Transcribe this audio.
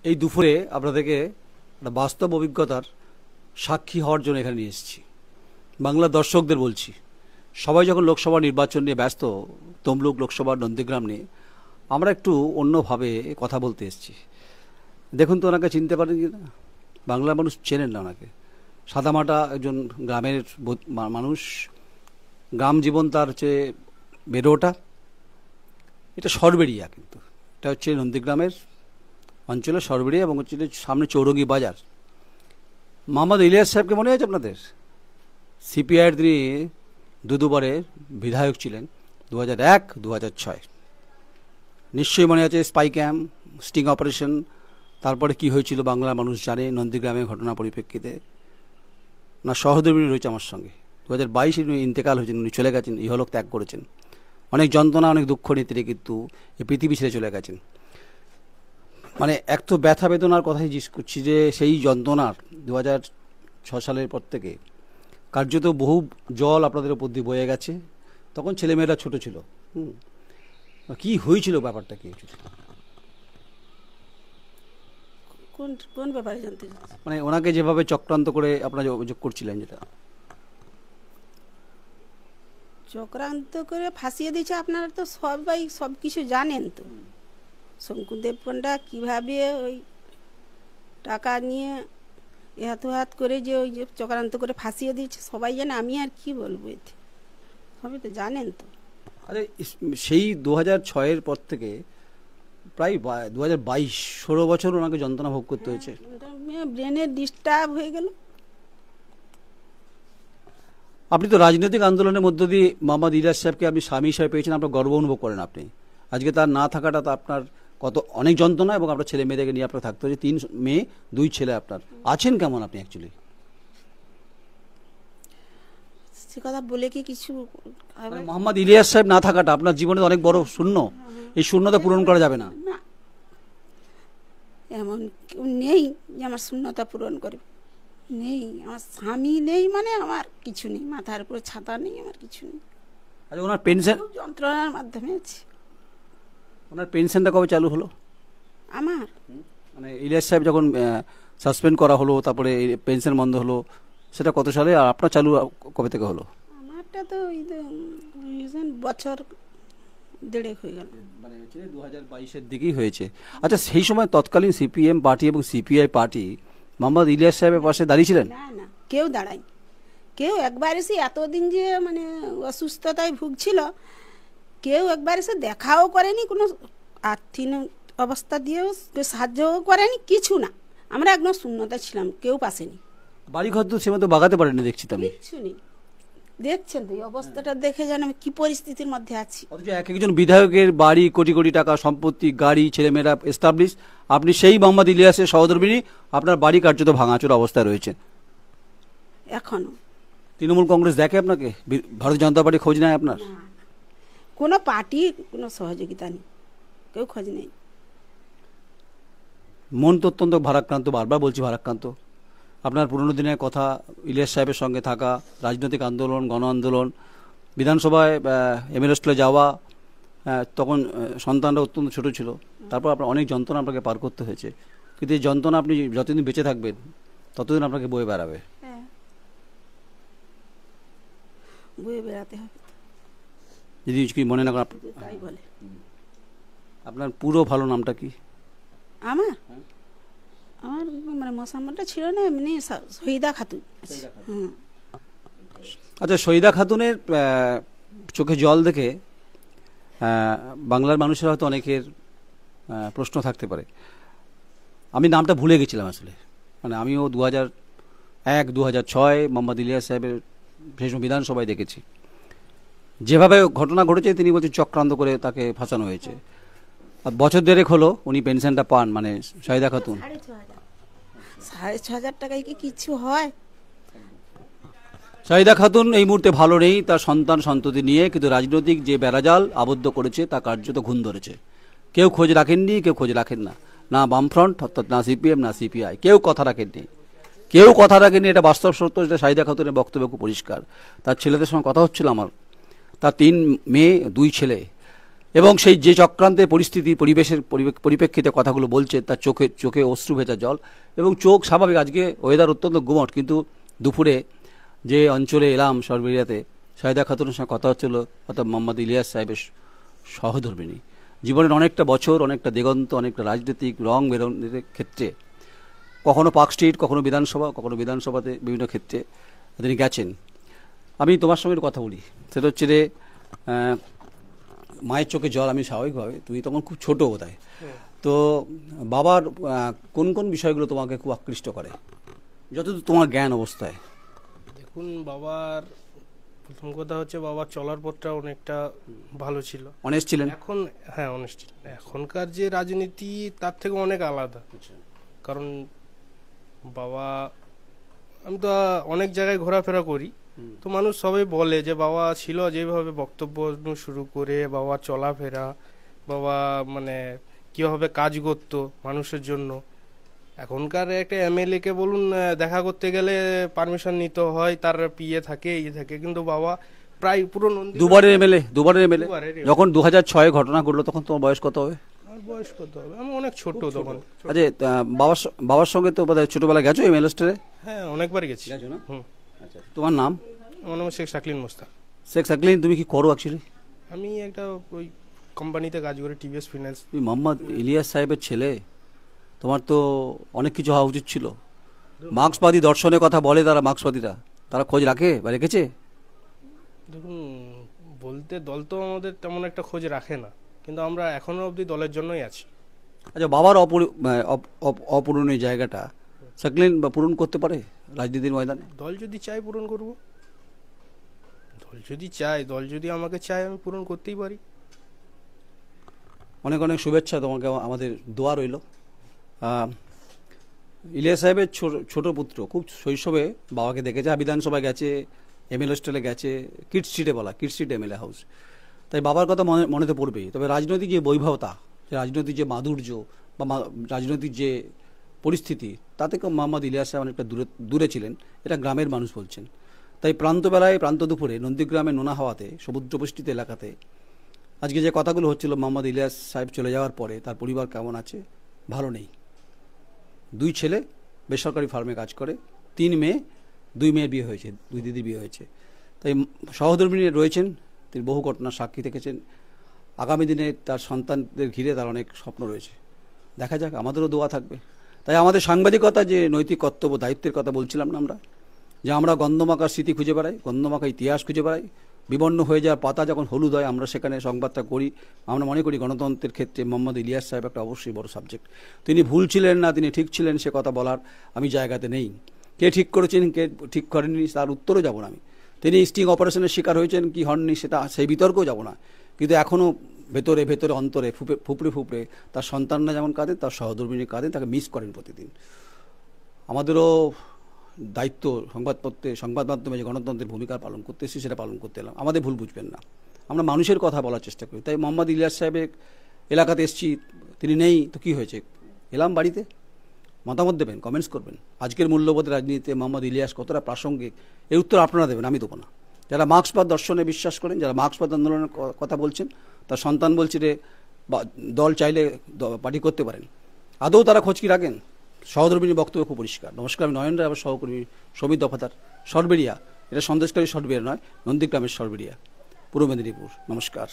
এই দুপুরে আপনাদেরকে একটা বাস্তব অভিজ্ঞতার সাক্ষী হওয়ার জন্য এখানে নিয়ে এসেছি। বাংলার দর্শকদের বলছি, সবাই যখন লোকসভা নির্বাচন নিয়ে ব্যস্ত, তমলুক লোকসভা নন্দীগ্রাম নিয়ে, আমরা একটু অন্যভাবে কথা বলতে এসেছি। দেখুন তো ওনাকে চিনতে পারেন কি না? বাংলার মানুষ চেনেন না ওনাকে। সাদামাটা একজন গ্রামের মানুষ, গ্রাম জীবন তার হচ্ছে বেড়ে ওঠা। এটা সরবেরিয়া, কিন্তু এটা হচ্ছে নন্দীগ্রামের অঞ্চলে সরবেরিয়া এবং হচ্ছে সামনে চৌরঙ্গি বাজার। মোহাম্মদ ইলিয়াস সাহেবকে মনে আছে আপনাদের? সিপিআইয়ের তিনি দুবারের বিধায়ক ছিলেন, 2001, 2006। নিশ্চয়ই মনে আছে স্পাই ক্যাম্প, স্টিং অপারেশন, তারপরে কি হয়েছিল বাংলার মানুষ জানে। নন্দীগ্রামের ঘটনা পরিপ্রেক্ষিতে না সহধর্মিনী রয়েছে আমার সঙ্গে। 2022 উনি ইন্তেকাল হয়েছেন, উনি চলে গেছেন, ইহলোক ত্যাগ করেছেন। অনেক যন্ত্রণা, অনেক দুঃখ নিয়ে তিনি কিন্তু এই পৃথিবী ছেড়ে চলে গেছেন। মানে এক তো ব্যথা বেদনার কথাই জিজ্ঞেস করছি যে সেই যন্ত্রণার 2006 সালের পর থেকে কার্যত বহু জল আপনাদের উপর দিয়ে বয়ে গেছে। তখন ছেলেমেয়েরা ছোট ছিল। কি হয়েছিল, ব্যাপারটা কি হয়েছিল? কোন ব্যাপারে জানতে? মানে ওনাকে যেভাবে চক্রান্ত করে আপনারা অভিযোগ করছিলেন, যেটা চক্রান্ত করে ফাঁসিয়ে দিয়েছে, আপনারা তো সবাই সব কিছু জানেন। তো শঙ্কুদেব পণ্ডা কীভাবে ওই টাকা নিয়ে হাত করে যে ওই যে চক্রান্ত করে ফাঁসিয়ে দিয়েছে সবাই জানে। আমি আর কি বলবো, এতে সবই তো জানেন। তো আরে সেই 2006-এর পর থেকে প্রায় 2022, 16 বছর ওনাকে যন্ত্রণা ভোগ করতে হয়েছে। ব্রেনের ডিস্টার্ব হয়ে গেল। আপনি তো রাজনৈতিক আন্দোলনের মধ্য দিয়ে মোহাম্মদ ইলিয়াস সাহেবকে আপনি স্বামী হিসাবে পেয়েছেন, আপনার গর্ব অনুভব করেন আপনি। আজকে তার না থাকাটা তো আপনার কত অনেক যন্ত্রণা, এবং আপনার ছেলে মেয়েদেরকে নিয়ে আপনার থাকতে হচ্ছে। 3 মেয়ে 2 ছেলে আপনার। আছেন কেমন আপনি অ্যাকচুয়ালি? সে কথা বলে কি কিছু? মোহাম্মদ ইলিয়াস সাহেব না থাকাটা আপনার জীবনে অনেক বড় শূন্য। এই শূন্যতা পূরণ করা যাবে না। এমন কেউ নেই যে আমার শূন্যতা পূরণ করবে। নেই, আমার স্বামী নেই, মানে আমার কিছু নেই, মাথার উপরে ছাতা নেই, আমার কিছু নেই। আচ্ছা, ওনার পেনশন যন্ত্রণার মাধ্যমে আছে। ওনার পেনশনটা কবে চালু হলো? আমার মানে ইলিয়াস সাহেব যখন সাসপেন্ড করা হলো, তারপরে পেনশন বন্ধ হলো, সেটা কত সালে? আর আপনার চালু কবে থেকে হলো? আমারটা তো বছর 1.5 হয়ে গেল, মানে 2022-এর দিকেই হয়েছে। আচ্ছা, সেই সময় তৎকালীন সিপিএম পার্টি এবং সিপিআই পার্টি মোহাম্মদ ইলিয়াস সাহেবের পাশে দাঁড়িয়েছিলেন? না না, কেউ দাঁড়ায়। কেউ একবার এসে, এতদিন যে মানে অসুস্থতায় ভুগছিল, কেউ একবার এসে দেখাও করেনি, কোনো আর্থিক অবস্থা দিয়েও কেউ সাহায্যও করেনি, কিছু না। আমরা একদম শূন্যতা ছিলাম, কেউ পাশে নেই। বাড়িঘর তো সে মতো বাগাতে পারেনি, দেখছি তো আমি। কিছু নেই, দেখছেন তো এই অবস্থাটা দেখে যেন আমি কি পরিস্থিতির মধ্যে আছি। অথচ এক একজন বিধায়কের বাড়ি, কোটি কোটি টাকা সম্পত্তি, গাড়ি, ছেলেমেয়েরা এস্টাবলিশ। আপনি সেই মোহাম্মদ ইলিয়াসের সহধর্মিনী, আপনার বাড়ি কার্যত ভাঙাচোর অবস্থায় রয়েছে এখনো। তৃণমূল কংগ্রেস দেখে আপনাকে? ভারতীয় জনতা পার্টি খোঁজ নেয় আপনার? কোনো পার্টির কোনো সহযোগিতা নেই, কেউ খোঁজ নেই। মন তো অত্যন্ত ভারাক্রান্ত, বারবার বলছি ভারাক্রান্ত। আপনার পুরনো দিনের কথা, ইলিয়াস সাহেবের সঙ্গে থাকা, রাজনৈতিক আন্দোলন, গণ আন্দোলন, বিধানসভায় এমএলএ স্কুলে যাওয়া, তখন সন্তানরা অত্যন্ত ছোট ছিল। তারপর আপনার অনেক যন্ত্রণা আপনাকে পার করতে হয়েছে। কিন্তু এই যন্ত্রণা আপনি যতদিন বেঁচে থাকবেন ততদিন আপনাকে বয়ে বেড়াবে। বয়ে বেড়াতে হবে যদি কি মনে না করেন। তাই বলে। আপনার পুরো ভালো নামটা কি? আমার আমার মানে মশামটা ছিল না, এমনি শহীদা খাতুন। আচ্ছা, শহীদা খাতুনের চোখে জল দেখে বাংলার মানুষের হয়তো অনেকের প্রশ্ন থাকতে পারে। আমি নামটা ভুলে গেছিলাম আসলে। মানে আমিও 2001, 2006 মোহাম্মদ ইলিয়াস সাহেবের সেই বিধানসভায় দেখেছি। যেভাবে ঘটনা ঘটেছে, তিনি বলছেন চক্রান্ত করে তাকে ফাঁসানো হয়েছে। আর বছর 1.5 হলো উনি পেনশনটা পান, মানে শহীদা খাতুন। 6,500 টাকায় কি কিছু হয়? শহীদা খাতুন এই মুহূর্তে ভালো নেই, তার সন্তান সন্ততি নিয়ে। কিন্তু রাজনৈতিক যে বেড়াজাল আবদ্ধ করেছে তা কার্যত ঘুণ ধরেছে। কেউ খোঁজ রাখেননি, কেউ খোঁজ রাখেন না। না বামফ্রন্ট, অর্থাৎ না সিপিএম, না সিপিআই, কেউ কথা রাখেননি। এটা বাস্তব সত্য। যেটা শহীদা খাতুনের বক্তব্য খুব পরিষ্কার। তার ছেলেদের সঙ্গে কথা হচ্ছিল আমার। তার 3 মেয়ে 2 ছেলে। এবং সেই যে চক্রান্তের পরিস্থিতি পরিবেশের পরিপ্রেক্ষিতে কথাগুলো বলছে, তার চোখে চোখে অশ্রু ভেজা জল এবং চোখ স্বাভাবিক। আজকে ওয়েদার অত্যন্ত গুমট, কিন্তু দুপুরে যে অঞ্চলে এলাম সরবেরিয়াতে, সাহিদা খাতুনের সঙ্গে কথা হচ্ছিল, অর্থাৎ মোহাম্মদ ইলিয়াস সাহেবের সহধর্মিণী, জীবনের অনেকটা বছর, অনেকটা দিগন্ত, অনেকটা রাজনৈতিক রং বেরোনের ক্ষেত্রে, কখনো পার্ক স্ট্রিট, কখনো বিধানসভাতে বিভিন্ন ক্ষেত্রে তিনি গেছেন। আমি তোমার সঙ্গে একটু কথা বলি, সেটা হচ্ছে যে মায়ের চোখে জল। আমি স্বাভাবিকভাবে, তুমি তখন খুব ছোট বোধহয়, তো বাবার কোন কোন বিষয়গুলো তোমাকে খুব আকৃষ্ট করে যতদূর তোমার জ্ঞান অবস্থায়? দেখুন, বাবার প্রথম কথা হচ্ছে বাবার চলার পথটা অনেকটা ভালো ছিল, অনেস্ট ছিলেন। এখন হ্যাঁ অনেস্ট ছিল। এখনকার যে রাজনীতি তার থেকে অনেক আলাদা, কারণ বাবা, আমি তো অনেক জায়গায় ঘোরাফেরা করি, তো মানুষ সবাই বলে যে বাবা ছিল যেভাবে বক্তব্য শুরু করে, বাবা চলাফেরা, বাবা মানে কীভাবে কাজ করতো মানুষের জন্য। এখনকার একটা এমএলএ কে বলুন দেখা করতে গেলে পারমিশন নিতে হয়, তার পিএ থাকে, থাকে, কিন্তু বাবা প্রায় পুরো দুবারের এমএলএ। দুবারের যখন 2006 ঘটনা ঘটলো তখন তোমার বয়স কত হবে? আমার বয়স কত হবে? আমি অনেক ছোট তখন। আচ্ছা, বাবার সঙ্গে তো বোধহয় ছোটবেলা গেছো এমএলএ স্টেরে? হ্যাঁ, অনেকবার গেছি। হুম। আচ্ছা, তোমার নাম? আমার নাম শেখ শাকলিন মোস্তাক। শেখ শাকলিন, তুমি কি করো অ্যাকচুয়ালি? আমি একটা ওই কোম্পানিতে কাজ করি, টিভিএস ফিন্যান্স। তুমি মোহাম্মদ ইলিয়াস সাহেবের ছেলে, তোমার তো অনেক কিছু হওয়া উচিত ছিল। মার্ক্সবাদী দর্শনের কথা বলে তারা, মার্ক্সবাদীরা, তারা খোঁজ রাখে বা রেখেছে? দেখুন, বলতে দল তো আমাদের তেমন একটা খোঁজ রাখে না, কিন্তু আমরা এখনো অবধি দলের জন্যই আছি। আচ্ছা, বাবার অপূরণীয় জায়গাটা শাকলিন বা পূরণ করতে পারে রাজনীতির ময়দানে? দল যদি চাই পূরণ করব, দল যদি চায়, দল যদি আমাকে চায়, আমি পূরণ করতেই পারি। অনেক অনেক শুভেচ্ছা তোমাকে, আমাদের দোয়া রইল। ইলিয়াস সাহেবের ছোট পুত্র খুব শৈশবে বাবাকে দেখেছে, বিধানসভায় গেছে, এমএলএ হোস্টেলে গেছে, কিড স্ট্রিটে বলা, কিড স্ট্রিট এমএলএ হাউস, তাই বাবার কথা মনেতে পড়বেই। তবে রাজনৈতিক যে বৈভবতা, রাজনৈতিক যে মাধুর্য বা রাজনৈতিক যে পরিস্থিতি, তাতে মোহাম্মদ ইলিয়াস সাহেব অনেকটা দূরে ছিলেন, এটা গ্রামের মানুষ বলছেন। তাই প্রান্তবেলায়, প্রান্ত দুপুরে নন্দীগ্রামের নোনা হাওয়াতে, সমুদ্রবেষ্টিত এলাকাতে আজকে যে কথাগুলো হচ্ছিল, মোহাম্মদ ইলিয়াস সাহেব চলে যাওয়ার পরে তার পরিবার কেমন আছে, ভালো নেই। 2 ছেলে বেসরকারি ফার্মে কাজ করে, 3 মেয়ে, 2 মেয়ের বিয়ে হয়েছে, 2 দিদির বিয়ে হয়েছে। তাই সহধর্মিণী রয়েছেন, তিনি বহু ঘটনার সাক্ষী থেকেছেন। আগামী দিনে তার সন্তানদের ঘিরে তার অনেক স্বপ্ন রয়েছে, দেখা যাক, আমাদেরও দোয়া থাকবে। তাই আমাদের সাংবাদিকতা যে নৈতিক কর্তব্য, দায়িত্বের কথা বলছিলাম না আমরা, যে আমরা গন্ধমাখা স্মৃতি খুঁজে বেড়াই, গন্ধমাখা ইতিহাস খুঁজে বেড়াই, বিবর্ণ হয়ে যাওয়ার পাতা যখন হলুদ হয় আমরা সেখানে সংবাদটা করি। আমরা মনে করি গণতন্ত্রের ক্ষেত্রে মোহাম্মদ ইলিয়াস সাহেব একটা অবশ্যই বড় সাবজেক্ট। তিনি ভুল ছিলেন না, তিনি ঠিক ছিলেন, সে কথা বলার আমি জায়গাতে নেই। কে ঠিক করেছেন, কে ঠিক করেননি, তার উত্তরও যাব না আমি। তিনি স্টিং অপারেশনের শিকার হয়েছেন কি হননি, সেটা সেই বিতর্কেও যাব না। কিন্তু এখনও ভেতরে ভেতরে অন্তরে ফুপড়ে তার সন্তানরা যেমন কাঁদেন, তার সহধর্মিণী কাঁদেন, তাকে মিস করেন প্রতিদিন। আমাদেরও দায়িত্ব সংবাদ মাধ্যমে যে গণতন্ত্রের ভূমিকা পালন করতে এসেছি, সেটা পালন করতে এলাম। আমাদের ভুল বুঝবেন না, আমরা মানুষের কথা বলার চেষ্টা করি। তাই মোহাম্মদ ইলিয়াস সাহেবের এলাকাতে এসেছি, তিনি নেই তো কী হয়েছে, এলাম বাড়িতে, মতামত দেবেন, কমেন্টস করবেন। আজকের মূল্যবোধের রাজনীতিতে মোহাম্মদ ইলিয়াস কতটা প্রাসঙ্গিক, এর উত্তর আপনারা দেবেন, আমি দেবো না। যারা মার্ক্সবাদ দর্শনে বিশ্বাস করেন, যারা মার্ক্সবাদ আন্দোলনের কথা বলছেন, তার সন্তান বলছে যে দল চাইলে পার্টি করতে পারেন, আদৌ তারা খোঁজ কি রাখেন? সহধর্মিণী বক্তব্য খুব পরিষ্কার। নমস্কার, আমি নয়ন রায়, আবার সহকর্মী সমীর দফাদার, সরবেরিয়া, এটা সন্দেশকারী সরবেরিয়া নয়, নন্দীগ্রামের সরবেরিয়া, পূর্ব মেদিনীপুর। নমস্কার।